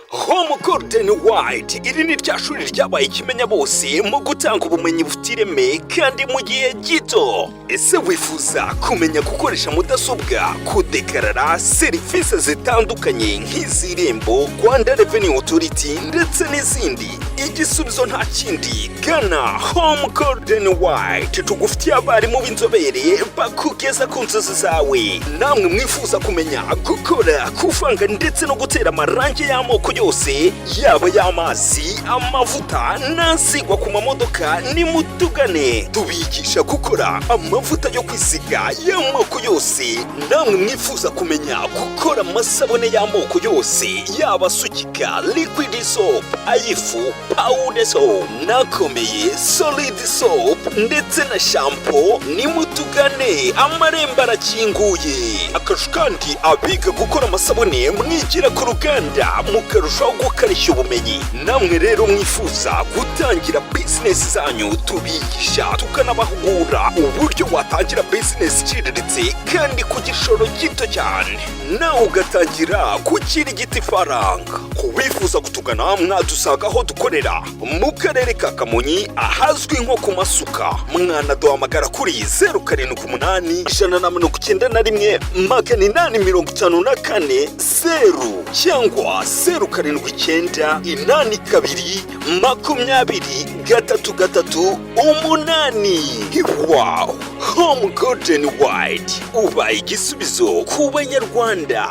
Home Golden White iri ni rya shuri ryabaye ikimenya bose mu gutanga ubumenyi bufite ireme kandi mu gihe gito. Ese wifuza kumenya gukoresha mudasobwa, kudekarara serivisi zitandukanye nk'iz'Irembo, Rwanda Revenue Authority ndetse n'izindi? Igisubizo nta kindi, gana Home Golden White tugufitiye abarimu b'inzobere bakugeza ku nzozi zawe. Namwe mwifuza kumenya gukora, kuvanga ndetse no gutera amarangi y'amoko yose, yaba y'amazi, amavuta n'asigwa ku mamodoka, nimutugane tubigisha gukora amavuta yo kwisiga y'amoko yose. Namwe mwifuza kumenya gukora amasabune y'amoko yose, yaba asukika, liquid soap, ayifu, powder soap, nakomeye solid soap ndetse na shampoo, nimutugane amarembo arakinguye. Akarusho kandi abiga gukora amasabune mwigira ku ruganda mukarushaho gukarishya ubumenyi. Namwe rero mwifuza gutangira business zanyu, tubigisha tukanabahugura uburyo watangira business iciriritse kandi ku gishoro gito cyane, nawe ugatangira gukirigita ifaranga. Kubifuza kutugana mwadusanga aho dukorera mu karere ka Kamonyi ahazwi nko ku Masuka. Mwanaduhamagara kuri 078 191 854 0 cyangwa 079 82 20 8. Wow! Home Golden White ubaye igisubizo ku Banyarwanda.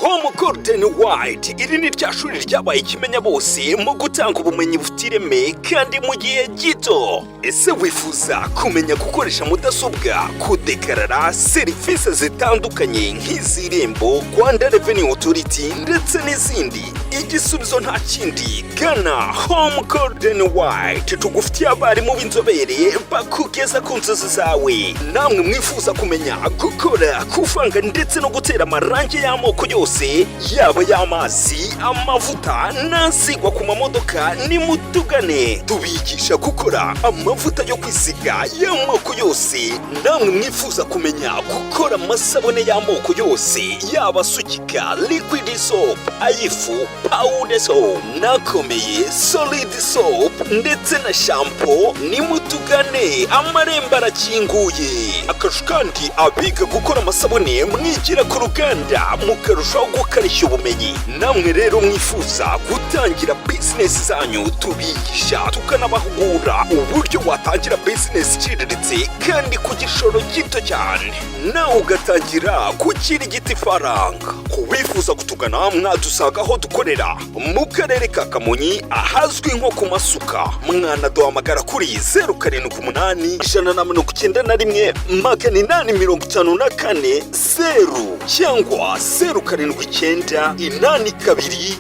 Home Golden White, iri ni rya shuri ryabaye ikimenya bose mu gutanga ubumenyi bufite ireme kandi mu gihe gito. Ese wifuza kumenya gukoresha mudasobwa, kudekarara serivisi zitandukanye nk'iz'Irembo, Rwanda Revenue Authority ndetse n'izindi? Igisubizo nta kindi, gana Home Golden White, tugufitiye abarimu b'inzobere bakugeza ku nzozi zawe. Namwe mwifuza kumenya gukora, kuvanga ndetse no gutera amarangi y'amoko yose, yaba y'amazi, amavuta n'asigwa ku mamodoka, nimutugane tubigisha gukora amavuta yo kwisiga y'amoko yose. Namwe mwifuza kumenya gukora amasabune y'amoko yose, yaba asukika, liquid soap, ayifu, powder soap, nakomeye, solid soap ndetse na shampoo, nimutugane, amarembo arakinguye. Akarusho kandi, abiga gukora amasabune mwigira ku ruganda mukarushaho gukarishya ubumenyi. Namwe rero mwifuza gutangira business zanyu, tubigisha tukanabahugura uburyo watangira business iciriritse kandi ku gishoro gito cyane, nawe ugatangira gukirigita ifaranga. Kubifuza kutugana, mwadusanga aho dukorera mu karere ka Kamonyi ahazwi nko ku Masuka. Mwanaduhamagara kuri 078 191 854 0 cyangwa 079 82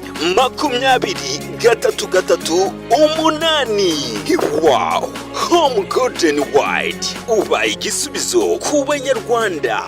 20 8. Wow! Home Golden White, ubaye igisubizo ku Banyarwanda.